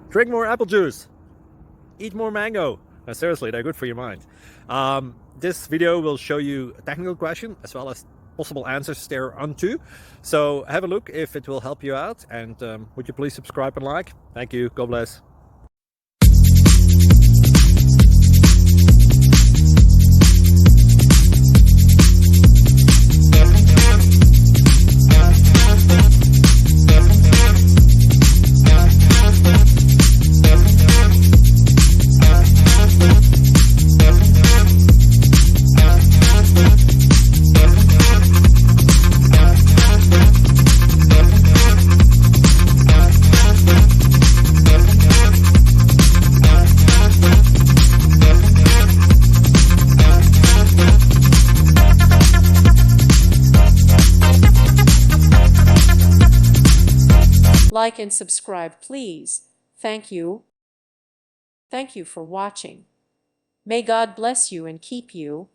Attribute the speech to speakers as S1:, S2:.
S1: Drink more apple juice. Eat more mango. No, seriously, they're good for your mind. This video will show you a technical question as well as possible answers thereunto. So have a look if it will help you out, and would you please subscribe and like? Thank you. God bless.
S2: Like and subscribe, please. Thank you. Thank you for watching. May God bless you and keep you.